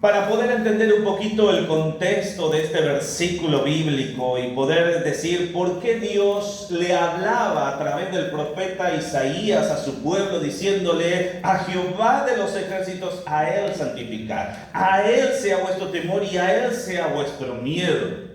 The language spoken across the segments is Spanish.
Para poder entender un poquito el contexto de este versículo bíblico y poder decir por qué Dios le hablaba a través del profeta Isaías a su pueblo diciéndole: a Jehová de los ejércitos, a Él santificar, a Él sea vuestro temor y a Él sea vuestro miedo.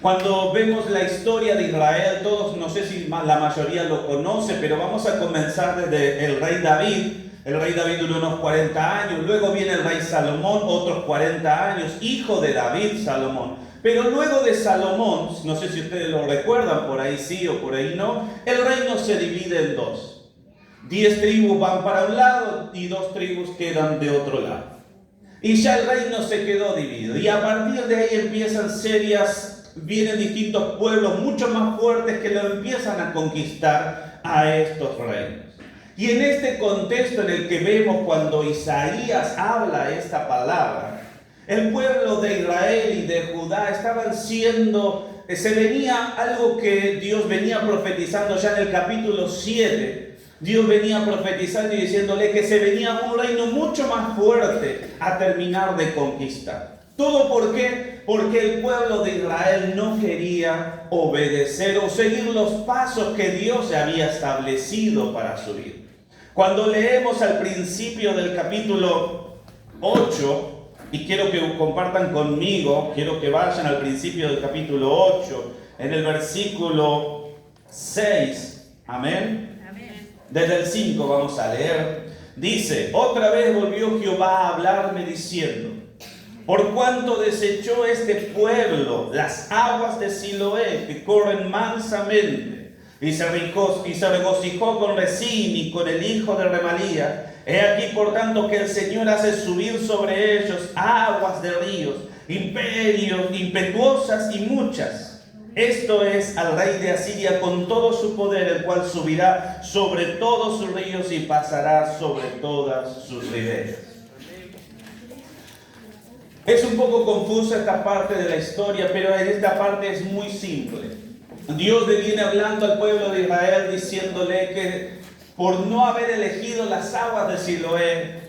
Cuando vemos la historia de Israel, todos, no sé si la mayoría lo conoce, pero vamos a comenzar desde el rey David. El rey David duró unos 40 años, luego viene el rey Salomón, otros 40 años, hijo de David, Salomón. Pero luego de Salomón, no sé si ustedes lo recuerdan, por ahí sí o por ahí no, el reino se divide en dos. 10 tribus van para un lado y 2 tribus quedan de otro lado. Y ya el reino se quedó dividido. Y a partir de ahí vienen distintos pueblos mucho más fuertes que lo empiezan a conquistar a estos reinos. Y en este contexto en el que vemos cuando Isaías habla esta palabra, el pueblo de Israel y de Judá se venía algo que Dios venía profetizando ya en el capítulo 7. Dios venía profetizando y diciéndole que se venía un reino mucho más fuerte a terminar de conquistar. ¿Todo por qué? Porque el pueblo de Israel no quería obedecer o seguir los pasos que Dios había establecido para su vida. Cuando leemos al principio del capítulo 8, y quiero que compartan conmigo, quiero que vayan al principio del capítulo 8, en el versículo 6, amén. Desde el 5 vamos a leer. Dice: otra vez volvió Jehová a hablarme diciendo: por cuanto desechó este pueblo las aguas de Siloé que corren mansamente, y se regocijó con Rezín y con el hijo de Remalía, he aquí por tanto que el Señor hace subir sobre ellos aguas de ríos, impetuosas y muchas. Esto es al rey de Asiria con todo su poder, el cual subirá sobre todos sus ríos y pasará sobre todas sus riberas. Es un poco confusa esta parte de la historia, pero en esta parte es muy simple. Dios le viene hablando al pueblo de Israel diciéndole que por no haber elegido las aguas de Siloé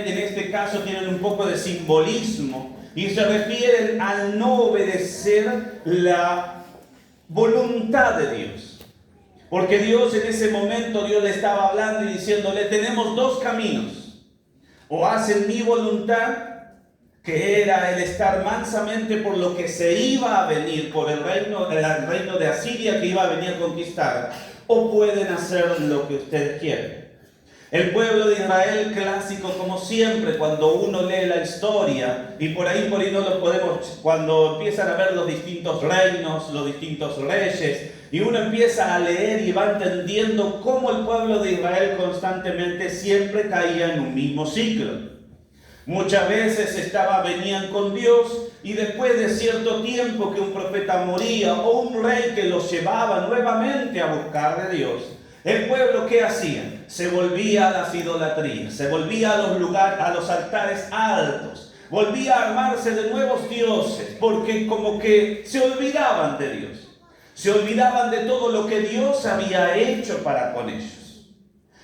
que en este caso tienen un poco de simbolismo y se refieren al no obedecer la voluntad de Dios. Porque Dios en ese momento, Dios le estaba hablando y diciéndole: tenemos 2 caminos. O hacen mi voluntad, que era el estar mansamente por lo que se iba a venir, por el reino de Asiria que iba a venir a conquistar, o pueden hacer lo que ustedes quieren. El pueblo de Israel clásico, como siempre, cuando uno lee la historia, y por ahí no lo podemos, cuando empiezan a ver los distintos reinos, los distintos reyes, y uno empieza a leer y va entendiendo cómo el pueblo de Israel constantemente siempre caía en un mismo ciclo. Muchas veces venían con Dios y después de cierto tiempo que un profeta moría o un rey que los llevaba nuevamente a buscar de Dios, el pueblo, ¿qué hacía? Se volvía a las idolatrías, se volvía a los altares altos, volvía a armarse de nuevos dioses, porque como que se olvidaban de Dios, se olvidaban de todo lo que Dios había hecho para con ellos.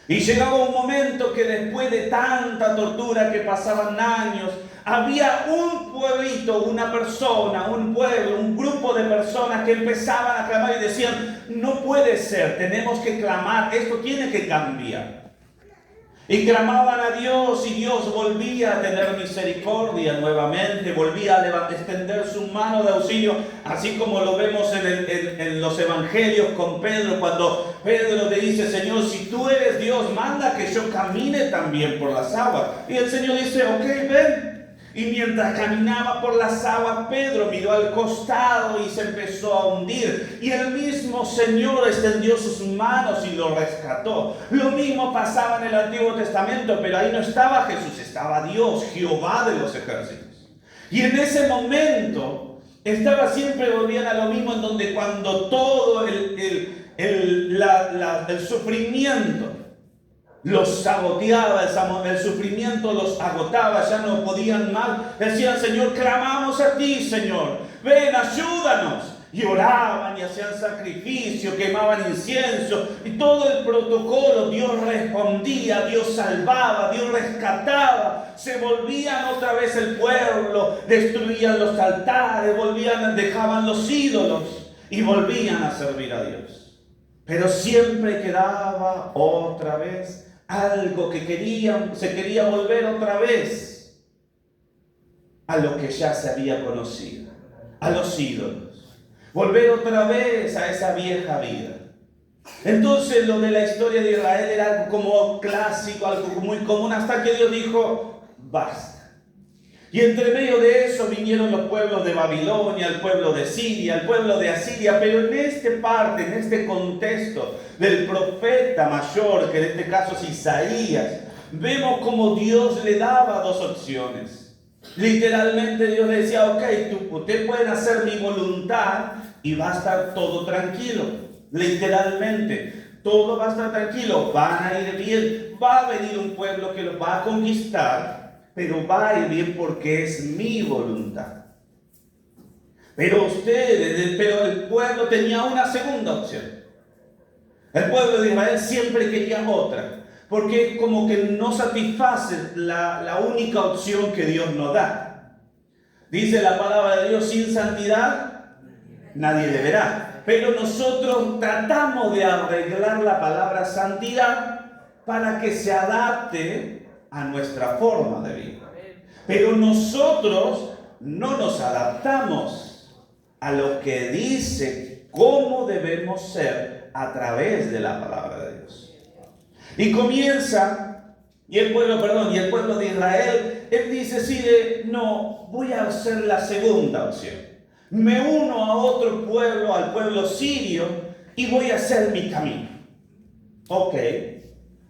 Y llegaba un momento que después de tanta tortura que pasaban años, había un pueblito, una persona, un pueblo, un grupo de personas que empezaban a clamar y decían: no puede ser, tenemos que clamar, esto tiene que cambiar. Y clamaban a Dios y Dios volvía a tener misericordia nuevamente, volvía a extender su mano de auxilio, así como lo vemos en los evangelios con Pedro, cuando Pedro le dice: Señor, si tú eres Dios, manda que yo camine también por las aguas. Y el Señor dice: ok, ven. Y mientras caminaba por las aguas, Pedro miró al costado y se empezó a hundir. Y el mismo Señor extendió sus manos y lo rescató. Lo mismo pasaba en el Antiguo Testamento, pero ahí no estaba Jesús, estaba Dios, Jehová de los ejércitos. Y en ese momento siempre volvían a lo mismo, en donde cuando todo el sufrimiento los saboteaba, el sufrimiento los agotaba, ya no podían más, decían: Señor, clamamos a ti, Señor, ven, ayúdanos. Y oraban y hacían sacrificio, quemaban incienso, y todo el protocolo. Dios respondía, Dios salvaba, Dios rescataba, pasaba? Se volvían otra vez el pueblo, destruían los altares, dejaban los ídolos y volvían a servir a Dios. Pero siempre quedaba otra vez algo que se quería volver otra vez a lo que ya se había conocido, a los ídolos. Volver otra vez a esa vieja vida. Entonces lo de la historia de Israel era algo como clásico, algo muy común, hasta que Dios dijo, basta. Y entre medio de eso vinieron los pueblos de Babilonia, el pueblo de Siria, el pueblo de Asiria, pero en este contexto del profeta mayor, que en este caso es Isaías, vemos como Dios le daba dos opciones. Literalmente Dios le decía, ok, ustedes pueden hacer mi voluntad y va a estar todo tranquilo. Literalmente, todo va a estar tranquilo, van a ir bien, va a venir un pueblo que los va a conquistar, pero va a ir bien porque es mi voluntad. Pero el pueblo tenía una segunda opción. El pueblo de Israel siempre quería otra, porque como que no satisface la única opción que Dios nos da. Dice la palabra de Dios, sin santidad nadie le verá. Pero nosotros tratamos de arreglar la palabra santidad para que se adapte a nuestra forma de vida. Pero nosotros no nos adaptamos a lo que dice cómo debemos ser a través de la palabra de Dios. Y comienza, y el pueblo de Israel, él dice, no, voy a hacer la segunda opción. Me uno a otro pueblo, al pueblo sirio, y voy a hacer mi camino. Ok.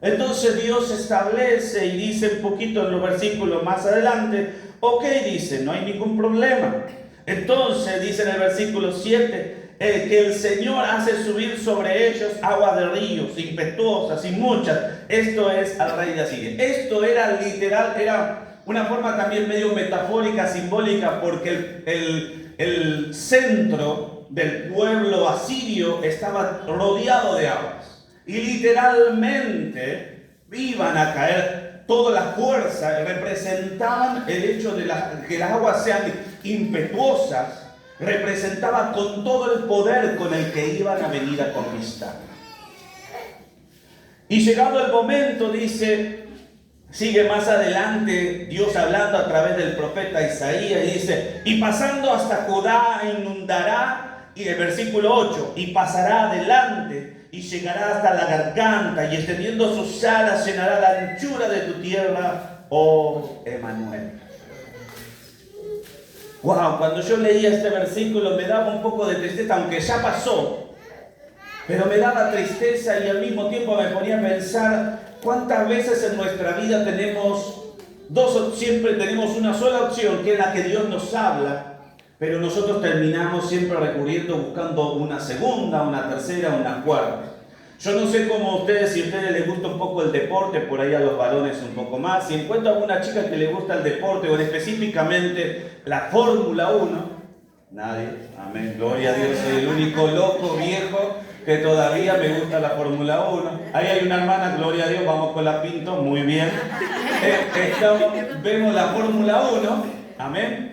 Entonces Dios establece y dice un poquito en los versículos más adelante, ok, dice, no hay ningún problema. Entonces dice en el versículo 7, que el Señor hace subir sobre ellos aguas de ríos, impetuosas y muchas. Esto es al rey de Asiria. Esto era literal, era una forma también medio metafórica, simbólica, porque el centro del pueblo asirio estaba rodeado de aguas. Y literalmente iban a caer todas las fuerzas, representaban el hecho de que las aguas sean impetuosas, representaba con todo el poder con el que iban a venir a conquistar. Y llegado el momento, sigue más adelante Dios hablando a través del profeta Isaías, y dice, y pasando hasta Judá inundará, y el versículo 8, y pasará adelante, y llegará hasta la garganta, y extendiendo sus alas llenará la anchura de tu tierra, oh Emanuel. Wow, cuando yo leía este versículo me daba un poco de tristeza, aunque ya pasó, pero me daba tristeza y al mismo tiempo me ponía a pensar cuántas veces en nuestra vida siempre tenemos una sola opción, que es la que Dios nos habla, pero nosotros terminamos siempre buscando una segunda, una tercera, una cuarta. Yo no sé cómo si a ustedes les gusta un poco el deporte, por ahí a los varones un poco más. Si encuentro alguna chica que le gusta el deporte, o específicamente la Fórmula 1, nadie, amén, gloria a Dios, soy el único loco viejo que todavía me gusta la Fórmula 1. Ahí hay una hermana, gloria a Dios, vamos con la Pinto, muy bien. Vemos la Fórmula 1, amén.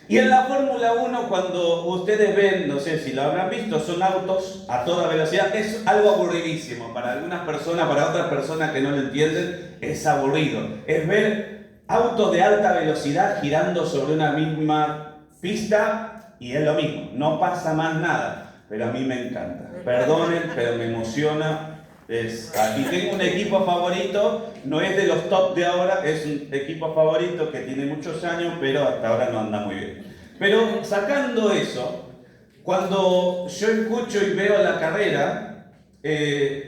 Y en la Fórmula 1, cuando ustedes ven, no sé si lo habrán visto, son autos a toda velocidad. Es algo aburridísimo. Para algunas personas, para otras personas que no lo entienden, es aburrido. Es ver autos de alta velocidad girando sobre una misma pista y es lo mismo. No pasa más nada, pero a mí me encanta. Perdonen, pero me emociona. Y tengo un equipo favorito, no es de los top de ahora, es un equipo favorito que tiene muchos años, pero hasta ahora no anda muy bien. Pero sacando eso, cuando yo escucho y veo la carrera,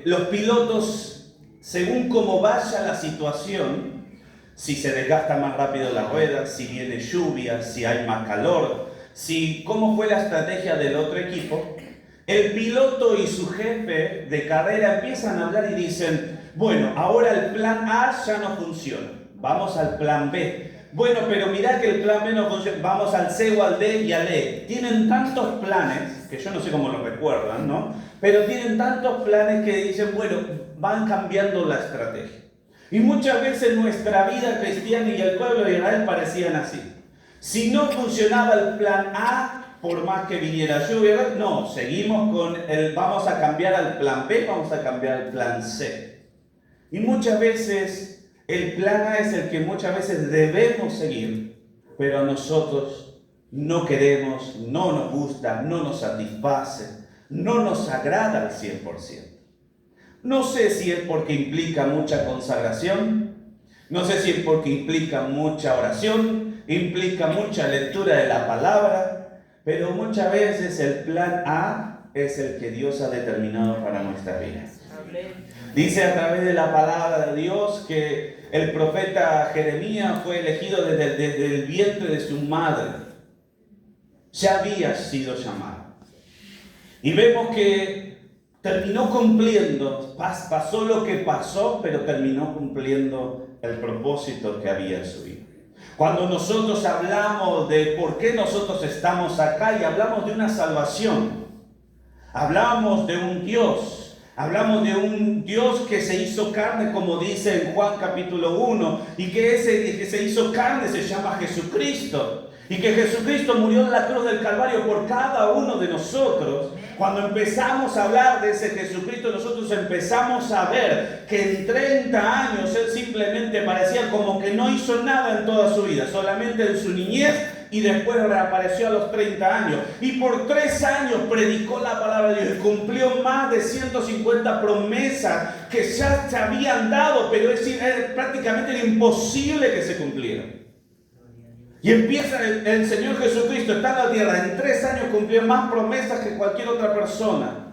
los pilotos, según cómo vaya la situación, si se desgasta más rápido la rueda, si viene lluvia, si hay más calor, cómo fue la estrategia del otro equipo, el piloto y su jefe de carrera empiezan a hablar y dicen, bueno, ahora el plan A ya no funciona, vamos al plan B. Bueno, pero mirá que el plan B no funciona, vamos al C o al D y al E. Tienen tantos planes, que yo no sé cómo los recuerdan, ¿no? Pero tienen tantos planes que dicen, bueno, van cambiando la estrategia. Y muchas veces nuestra vida cristiana y el pueblo de Israel parecían así. Si no funcionaba el plan A, por más que viniera lluvia, no, seguimos con vamos a cambiar al plan B, vamos a cambiar al plan C. Y muchas veces el plan A es el que muchas veces debemos seguir, pero a nosotros no queremos, no nos gusta, no nos satisface, no nos agrada al 100%. No sé si es porque implica mucha consagración, no sé si es porque implica mucha oración, implica mucha lectura de la palabra, pero muchas veces el plan A es el que Dios ha determinado para nuestra vida. Dice a través de la palabra de Dios que el profeta Jeremías fue elegido desde el vientre de su madre. Ya había sido llamado. Y vemos que terminó cumpliendo, pasó lo que pasó, pero terminó cumpliendo el propósito que había en su vida. Cuando nosotros hablamos de por qué nosotros estamos acá y hablamos de una salvación, hablamos de un Dios, hablamos de un Dios que se hizo carne, como dice en Juan capítulo 1, y que ese que se hizo carne se llama Jesucristo. Y que Jesucristo murió en la cruz del Calvario por cada uno de nosotros. Cuando empezamos a hablar de ese Jesucristo, nosotros empezamos a ver que en 30 años Él simplemente parecía como que no hizo nada en toda su vida, solamente en su niñez, y después reapareció a los 30 años. Y por 3 años predicó la palabra de Dios y cumplió más de 150 promesas que ya se habían dado, pero prácticamente era imposible que se cumplieran. Y empieza el Señor Jesucristo, está en la tierra, en 3 años cumplió más promesas que cualquier otra persona.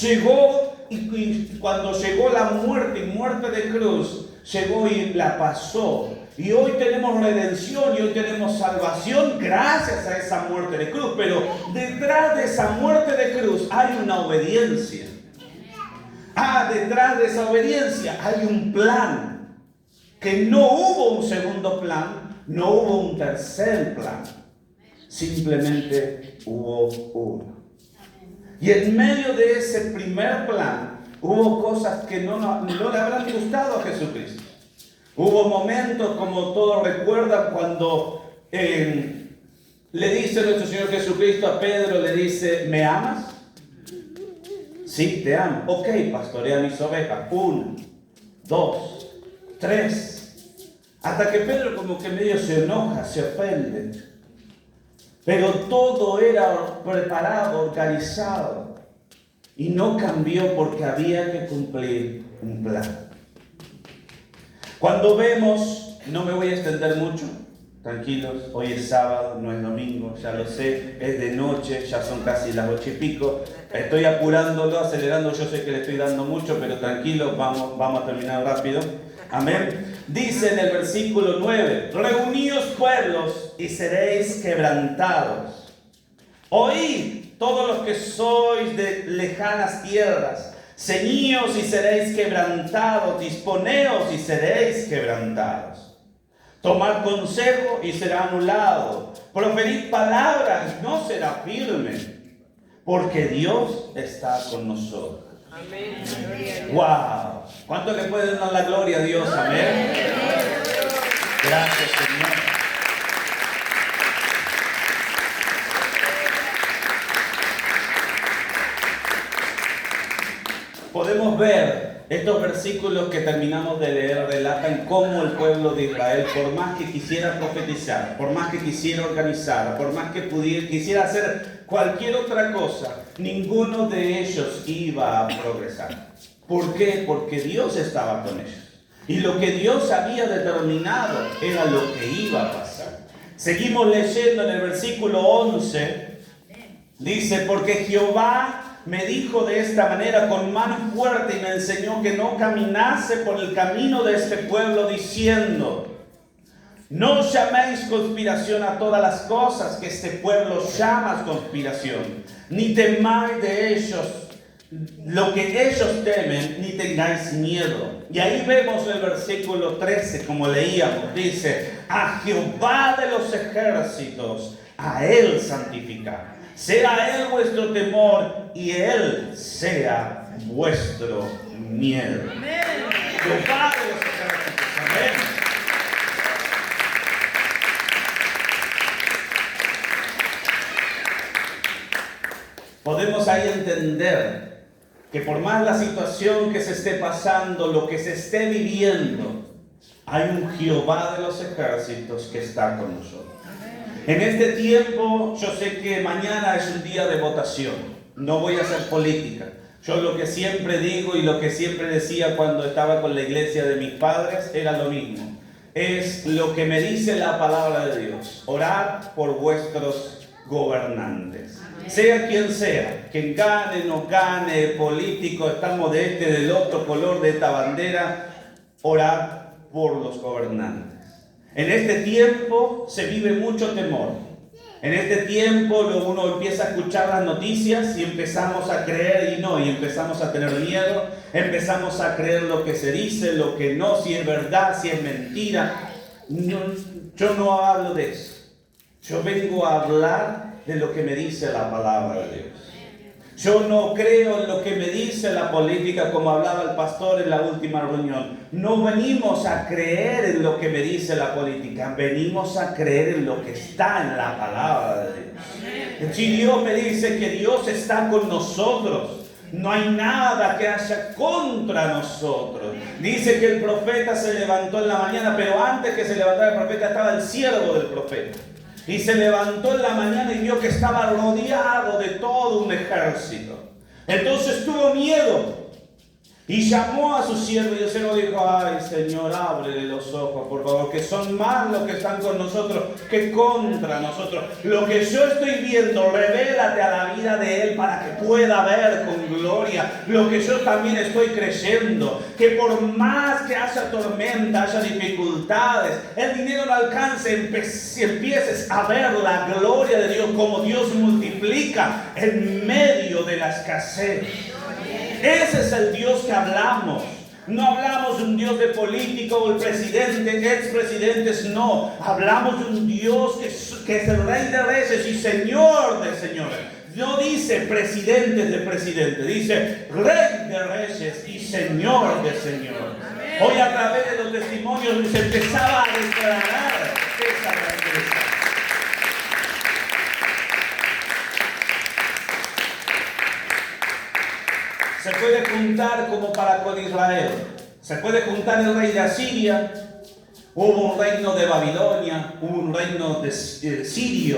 Llegó y cuando llegó la muerte de cruz, llegó y la pasó. Y hoy tenemos redención y hoy tenemos salvación gracias a esa muerte de cruz. Pero detrás de esa muerte de cruz hay una obediencia. Detrás de esa obediencia hay un plan. Que no hubo un segundo plan. No hubo un tercer plan, simplemente hubo uno. Y en medio de ese primer plan, hubo cosas que no le habrán gustado a Jesucristo. Hubo momentos, como todos recuerdan, cuando le dice nuestro Señor Jesucristo a Pedro, le dice, ¿me amas? Sí, te amo. Ok, pastorea mis ovejas. 1, 2, 3. Hasta que Pedro como que medio se enoja, se ofende. Pero todo era preparado, organizado. Y no cambió porque había que cumplir un plan. Cuando vemos, no me voy a extender mucho, tranquilos, hoy es sábado, no es domingo, ya lo sé, es de noche, ya son casi las 8 y pico. Estoy apurándolo, acelerando, yo sé que le estoy dando mucho, pero tranquilos, vamos a terminar rápido. Amén. Dice en el versículo 9, reuníos pueblos y seréis quebrantados. Oíd todos los que sois de lejanas tierras, ceñíos y seréis quebrantados, disponeos y seréis quebrantados. Tomad consejo y será anulado, proferid palabras y no será firme, porque Dios está con nosotros. Amén. ¡Wow! ¿Cuánto le pueden dar la gloria a Dios? Amén. Gracias, Señor. Podemos ver estos versículos que terminamos de leer, relatan cómo el pueblo de Israel, por más que quisiera profetizar, por más que quisiera organizar, por más que quisiera hacer cualquier otra cosa, ninguno de ellos iba a progresar. ¿Por qué? Porque Dios estaba con ellos. Y lo que Dios había determinado era lo que iba a pasar. Seguimos leyendo en el versículo 11. Dice, porque Jehová me dijo de esta manera con mano fuerte y me enseñó que no caminase por el camino de este pueblo diciendo, no llaméis conspiración a todas las cosas que este pueblo llama conspiración, ni temáis de ellos lo que ellos temen, ni tengáis miedo. Y ahí vemos el versículo 13, como leíamos, dice, a Jehová de los ejércitos, a Él santificar. Sea Él vuestro temor y Él sea vuestro miedo. Jehová de los ejércitos. podemos ahí entender que por más la situación que se esté pasando, lo que se esté viviendo, hay un Jehová de los ejércitos que está con nosotros. En este tiempo, yo sé que mañana es un día de votación. No voy a hacer política. Yo lo que siempre digo y lo que siempre decía cuando estaba con la iglesia de mis padres era lo mismo. Es lo que me dice la palabra de Dios. Orad por vuestros gobernantes. Sea quien sea, quien gane, no gane, político, estamos de este, del otro color de esta bandera, orad por los gobernantes. En este tiempo se vive mucho temor. En este tiempo uno empieza a escuchar las noticias y empezamos a creer y empezamos a tener miedo, empezamos a creer lo que se dice, lo que no, si es verdad, si es mentira. Yo no hablo de eso. Yo vengo a hablar de lo que me dice la palabra de Dios. Yo no creo en lo que me dice la política, como hablaba el pastor en la última reunión. No venimos a creer en lo que me dice la política, venimos a creer en lo que está en la palabra de Dios. Si Dios me dice que Dios está con nosotros, no hay nada que haya contra nosotros. Dice que el profeta se levantó en la mañana, pero antes que se levantara el profeta estaba el siervo del profeta. Y se levantó en la mañana y vio que estaba rodeado de todo un ejército. Entonces tuvo miedo y llamó a su siervo y el siervo dijo: ay, Señor, ábrele los ojos, por favor, que son más los que están con nosotros que contra nosotros. Lo que yo estoy viendo, revélate a la vida de él para que pueda ver con gloria lo que yo también estoy creyendo. Que por más que haya tormenta, haya dificultades, el dinero no alcance, empieces a ver la gloria de Dios, como Dios multiplica en medio de la escasez. Ese es el Dios que hablamos. No hablamos de un Dios de político o el presidente, expresidentes, no. Hablamos de un Dios que es el Rey de Reyes y Señor de Señores. No dice presidentes de presidentes, dice Rey de Reyes y Señor de Señores. Hoy a través de los testimonios se empezaba a declarar esa grandeza. Se puede juntar como para con Israel. Se puede juntar el rey de Asiria. Hubo un reino de Babilonia. Hubo un reino de Sirio.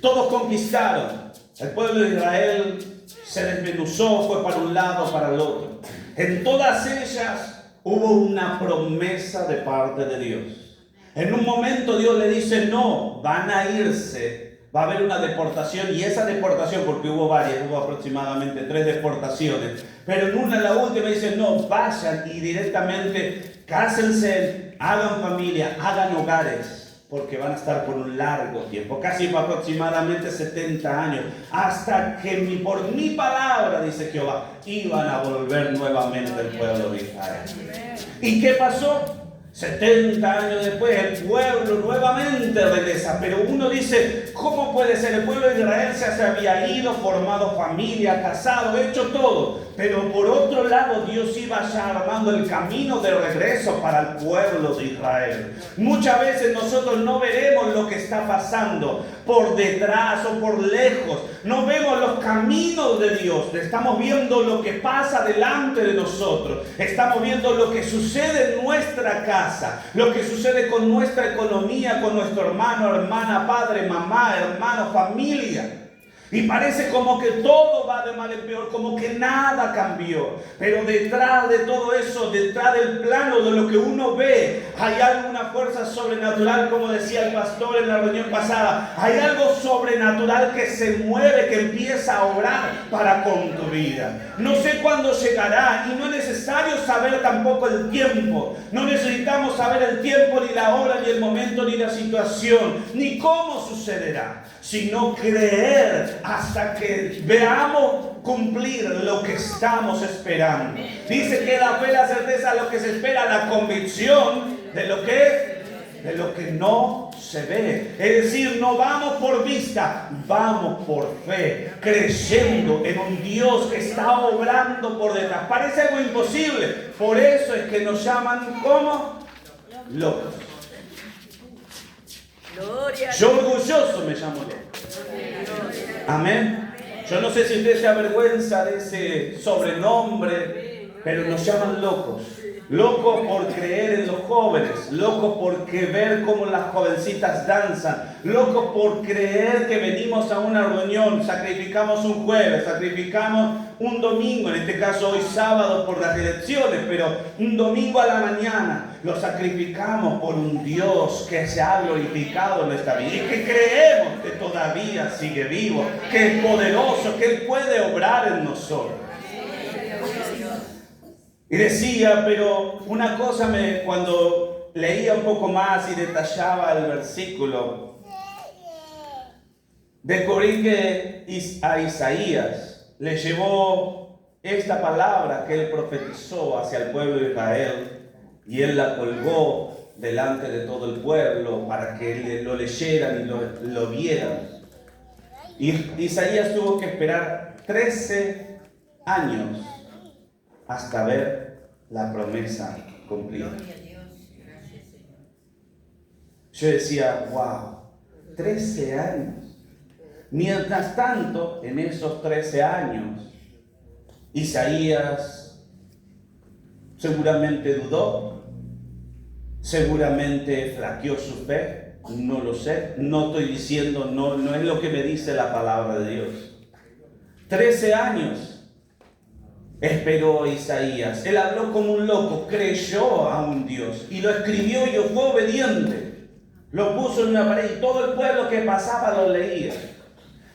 Todos conquistaron. El pueblo de Israel se desmenuzó, fue para un lado, para el otro. En todas ellas hubo una promesa de parte de Dios. En un momento Dios le dice: no, van a irse. Va a haber una deportación, y esa deportación, porque hubo varias, hubo aproximadamente 3 deportaciones, pero en una, la última, dice: no, vayan y directamente cásense, hagan familia, hagan hogares, porque van a estar por un largo tiempo, casi aproximadamente 70 años, hasta que por mi palabra, dice Jehová, iban a volver nuevamente el pueblo de Israel. ¿Y qué pasó? 70 años después el pueblo nuevamente regresa, pero uno dice: ¿cómo puede ser? El pueblo de Israel se había ido, formado familia, casado, hecho todo, pero por otro lado Dios iba ya armando el camino de regreso para el pueblo de Israel. Muchas veces nosotros no veremos lo que está pasando por detrás o por lejos, no vemos los caminos de Dios, estamos viendo lo que pasa delante de nosotros, estamos viendo lo que sucede en nuestra casa, lo que sucede con nuestra economía, con nuestro hermano, hermana, padre, mamá, hermano, familia. Y parece como que todo va de mal en peor, como que nada cambió. Pero detrás de todo eso, detrás del plano de lo que uno ve, hay alguna fuerza sobrenatural, como decía el pastor en la reunión pasada. Hay algo sobrenatural que se mueve, que empieza a obrar para con tu vida. No sé cuándo llegará, y no es necesario saber tampoco el tiempo. No necesitamos saber el tiempo, ni la hora, ni el momento, ni la situación, ni cómo sucederá, sino creer hasta que veamos cumplir lo que estamos esperando. Dice que la fe, la certeza de lo que se espera, la convicción de lo que no se ve. Es decir, no vamos por vista, vamos por fe, creyendo en un Dios que está obrando por detrás. Parece algo imposible, por eso es que nos llaman como locos. Yo orgulloso me llamo loco. Amén. Yo no sé si usted se avergüenza de ese sobrenombre, pero nos llaman locos. Locos por creer en los jóvenes, locos por ver cómo las jovencitas danzan, locos por creer que venimos a una reunión, sacrificamos un jueves, sacrificamos un domingo, en este caso hoy sábado por las elecciones, pero un domingo a la mañana lo sacrificamos por un Dios que se ha glorificado en nuestra vida y que creemos que todavía sigue vivo, que es poderoso, que Él puede obrar en nosotros. Y decía, pero una cosa cuando leía un poco más y detallaba el versículo, descubrí que a Isaías le llevó esta palabra que él profetizó hacia el pueblo de Israel y él la colgó delante de todo el pueblo para que lo leyeran y lo vieran. Y Isaías tuvo que esperar 13 años hasta ver la promesa cumplida. Yo decía, wow, 13 años. Mientras tanto, en esos 13 años, Isaías seguramente dudó, seguramente flaqueó su fe, no lo sé, no estoy diciendo, no es lo que me dice la palabra de Dios. 13 años esperó Isaías. Él habló como un loco, creyó a un Dios y lo escribió y fue obediente. Lo puso en una pared y todo el pueblo que pasaba lo leía.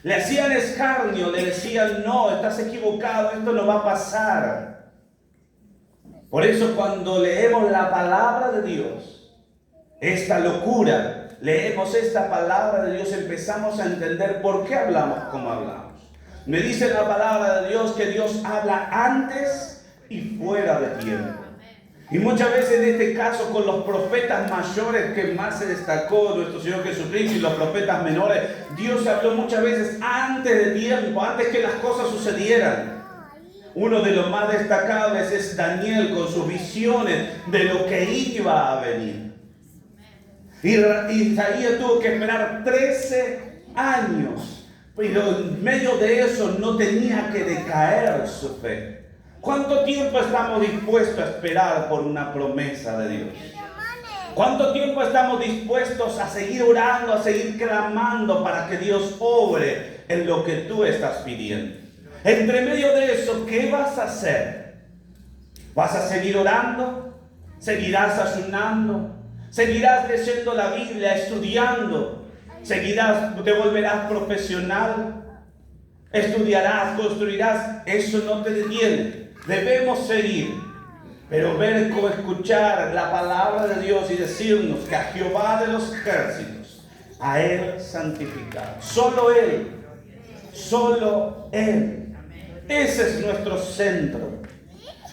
Le hacían escarnio, le decían, no, estás equivocado, esto no va a pasar. Por eso cuando leemos la palabra de Dios, esta locura, leemos esta palabra de Dios, empezamos a entender por qué hablamos como hablamos. Me dice la palabra de Dios que Dios habla antes y fuera de tiempo. Y muchas veces en este caso con los profetas mayores que más se destacó nuestro Señor Jesucristo y los profetas menores, Dios habló muchas veces antes de tiempo, antes que las cosas sucedieran. Uno de los más destacables es Daniel con sus visiones de lo que iba a venir. Y Isaías tuvo que esperar 13 años. Pero en medio de eso no tenía que decaer su fe. ¿Cuánto tiempo estamos dispuestos a esperar por una promesa de Dios? ¿Cuánto tiempo estamos dispuestos a seguir orando, a seguir clamando para que Dios obre en lo que tú estás pidiendo? Entre medio de eso, ¿qué vas a hacer? ¿Vas a seguir orando? ¿Seguirás ayunando? ¿Seguirás leyendo la Biblia, estudiando? ¿Te volverás profesional? ¿Estudiarás, construirás? Eso no te detiene. Debemos seguir, pero ver cómo escuchar la palabra de Dios y decirnos que a Jehová de los ejércitos, a Él santificar. Solo Él, solo Él. Ese es nuestro centro.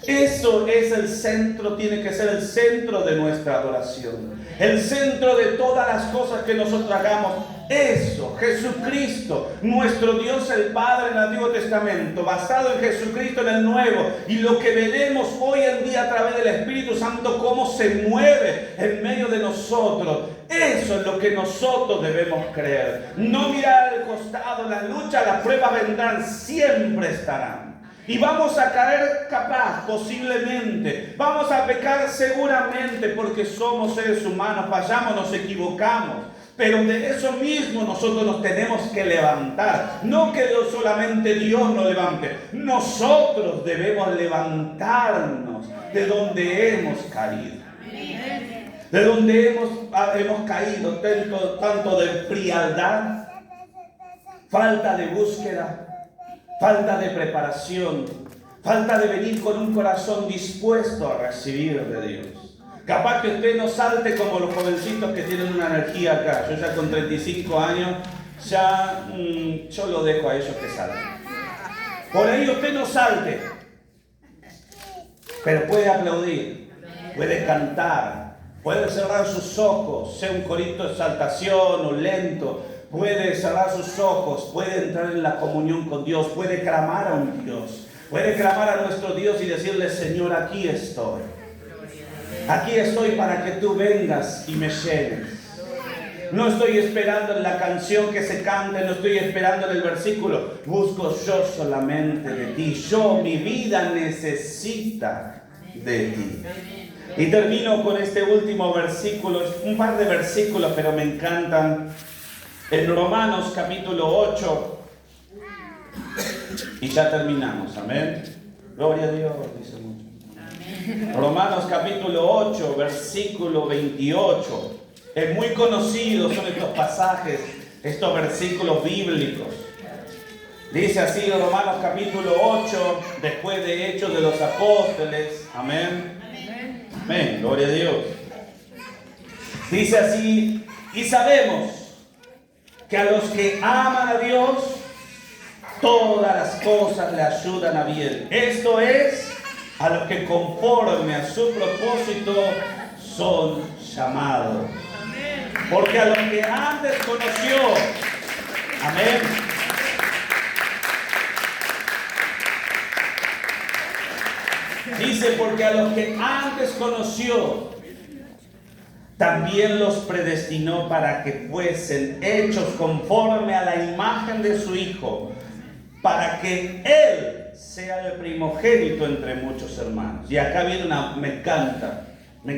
Eso es el centro, tiene que ser el centro de nuestra adoración. El centro de todas las cosas que nosotros hagamos. Eso, Jesucristo, nuestro Dios el Padre en el Antiguo Testamento, basado en Jesucristo en el Nuevo. Y lo que veremos hoy en día a través del Espíritu Santo, cómo se mueve en medio de nosotros. Eso es lo que nosotros debemos creer. No mirar al costado, la lucha, las pruebas vendrán, siempre estarán. Y vamos a caer capaz, posiblemente. Vamos a pecar seguramente porque somos seres humanos, fallamos, nos equivocamos. Pero de eso mismo nosotros nos tenemos que levantar. No que solamente Dios nos levante. Nosotros debemos levantarnos de donde hemos caído. De donde hemos caído tanto de frialdad, falta de búsqueda, falta de preparación, falta de venir con un corazón dispuesto a recibir de Dios. Capaz que usted no salte como los jovencitos que tienen una energía acá. Yo ya con 35 años, yo lo dejo a ellos que salten. Por ahí usted no salte, pero puede aplaudir, puede cantar, puede cerrar sus ojos, sea un corito de exaltación o lento. Puede cerrar sus ojos, puede entrar en la comunión con Dios, puede clamar a un Dios, puede clamar a nuestro Dios y decirle: Señor, aquí estoy. Aquí estoy para que tú vengas y me llenes. No estoy esperando en la canción que se cante, no estoy esperando en el versículo. Busco yo solamente de ti. Mi vida necesita de ti. Y termino con este último versículo, un par de versículos, pero me encantan. En Romanos capítulo 8, y ya terminamos, amén. Gloria a Dios, dice mucho. Romanos capítulo 8, versículo 28. Es muy conocido, son estos pasajes, estos versículos bíblicos. Dice así Romanos capítulo 8, después de Hechos de los Apóstoles. Amén. Amén, gloria a Dios. Dice así: y sabemos que a los que aman a Dios, todas las cosas le ayudan a bien. Esto es, a los que conforme a su propósito son llamados. Porque a los que antes conoció, amén. Dice, porque a los que antes conoció, también los predestinó para que fuesen hechos conforme a la imagen de su Hijo, para que Él sea el primogénito entre muchos hermanos. Y acá viene me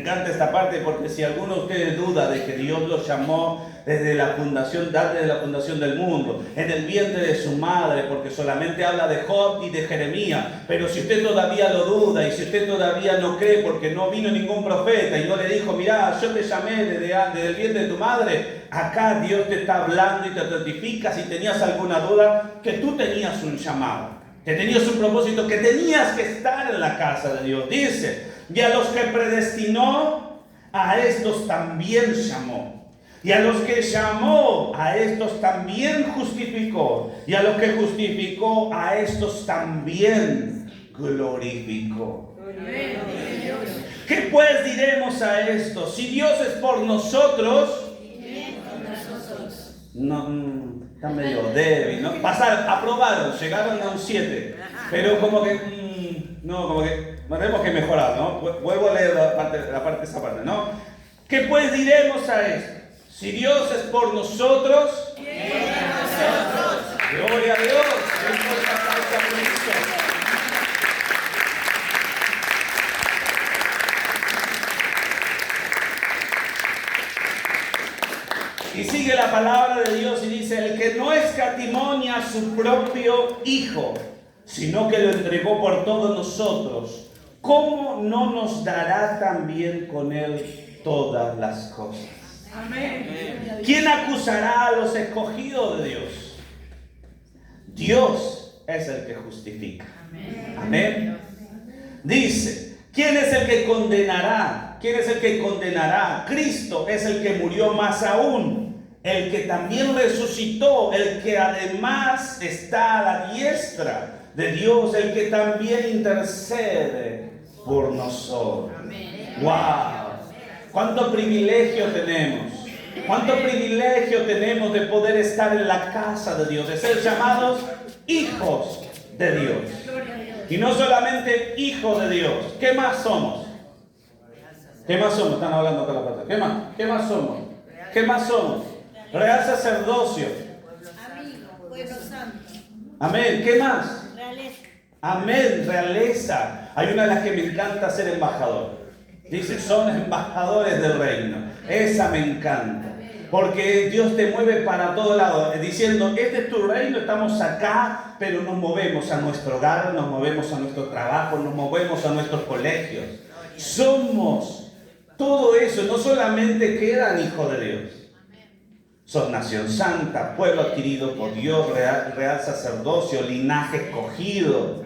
encanta esta parte, porque si alguno de ustedes duda de que Dios los llamó desde la fundación del mundo, en el vientre de su madre, porque solamente habla de Job y de Jeremías, pero si usted todavía lo duda y si usted todavía no cree porque no vino ningún profeta y no le dijo, mirá, yo te llamé desde el vientre de tu madre, acá Dios te está hablando y te certifica si tenías alguna duda que tú tenías un llamado, que tenías un propósito, que tenías que estar en la casa de Dios. Dice, y a los que predestinó, a estos también llamó. Y a los que llamó, a estos también justificó. Y a los que justificó, a estos también glorificó. ¿Qué pues diremos a esto? Si Dios es por nosotros, no, está medio débil, ¿no? Aprobaron, llegaron a un 7. Pero como que, tenemos que mejorar, ¿no? Vuelvo a leer esa parte, ¿no? ¿Qué pues diremos a esto? Si Dios es por nosotros, gloria a Dios. Y sigue la palabra de Dios y dice, el que no escatimó ni a su propio Hijo, sino que lo entregó por todos nosotros, ¿cómo no nos dará también con Él todas las cosas? Amén. ¿Quién acusará a los escogidos de Dios? Dios es el que justifica. Amén. Dice, ¿quién es el que condenará? ¿Quién es el que condenará? Cristo es el que murió, más aún, el que también resucitó, el que además está a la diestra de Dios, el que también intercede por nosotros. ¡Wow! ¿Cuánto privilegio tenemos? ¿Cuánto privilegio tenemos de poder estar en la casa de Dios, de ser llamados hijos de Dios? Y no solamente hijos de Dios, ¿qué más somos? ¿Qué más somos? Están hablando acá la parte. ¿Qué más? ¿Qué más somos? ¿Qué más somos? Real sacerdocio. Pueblo santo. Amén. ¿Qué más? Realeza. Amén. Realeza. Hay una de las que me encanta ser embajador. Dice, son embajadores del reino. Esa me encanta. Porque Dios te mueve para todo lado, diciendo, este es tu reino, estamos acá, pero nos movemos a nuestro hogar, nos movemos a nuestro trabajo, nos movemos a nuestros colegios. Somos todo eso, no solamente quedan hijos de Dios. Son nación santa, pueblo adquirido por Dios, real sacerdocio, linaje escogido.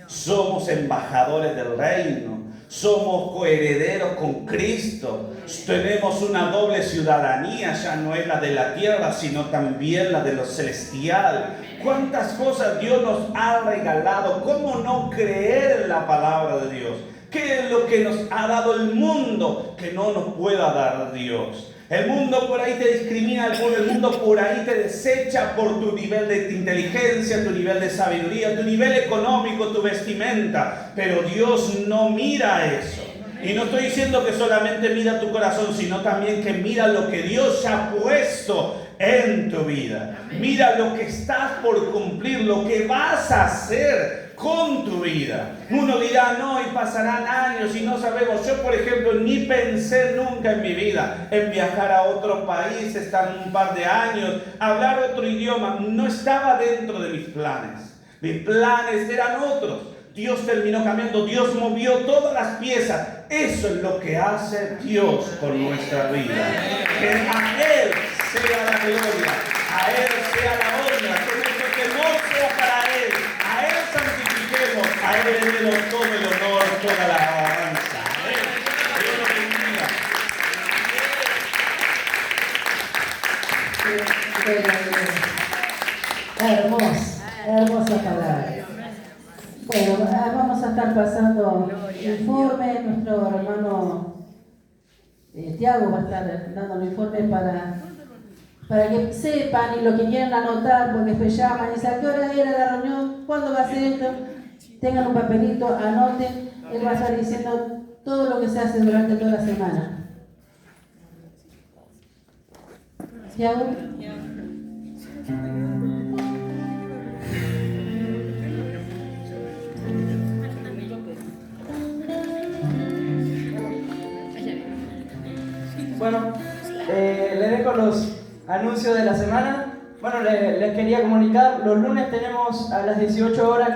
Somos embajadores del reino. Somos coherederos con Cristo. Tenemos una doble ciudadanía, ya no es la de la tierra, sino también la de lo celestial. ¿Cuántas cosas Dios nos ha regalado? ¿Cómo no creer en la palabra de Dios? ¿Qué es lo que nos ha dado el mundo que no nos pueda dar Dios? El mundo por ahí te discrimina, el mundo por ahí te desecha por tu nivel de inteligencia, tu nivel de sabiduría, tu nivel económico, tu vestimenta. Pero Dios no mira eso. Y no estoy diciendo que solamente mira tu corazón, sino también que mira lo que Dios ya ha puesto en tu vida. Mira lo que estás por cumplir, lo que vas a hacer con tu vida. Uno dirá, no, y pasarán años y no sabemos. Yo, por ejemplo, ni pensé nunca en mi vida en viajar a otro país, estar un par de años, hablar otro idioma. No estaba dentro de mis planes. Mis planes eran otros. Dios terminó cambiando, Dios movió todas las piezas. Eso es lo que hace Dios con nuestra vida. Que a Él sea la gloria, a Él sea la honra, que nuestro temor sea para Él, a Él santifiquemos, a Él le demos todo el honor, toda la alabanza. Dios lo bendiga. Hermosa palabra. Bueno, vamos a estar pasando informe. Nuestro hermano Tiago va a estar dando el informe para que sepan y lo que quieran anotar, porque después llaman y dicen, ¿a qué hora era la reunión? ¿Cuándo va a ser esto? Tengan un papelito, anoten. Él va a estar diciendo todo lo que se hace durante toda la semana. Tiago. Bueno, les dejo los anuncios de la semana. Bueno, les quería comunicar, los lunes tenemos a las 18 horas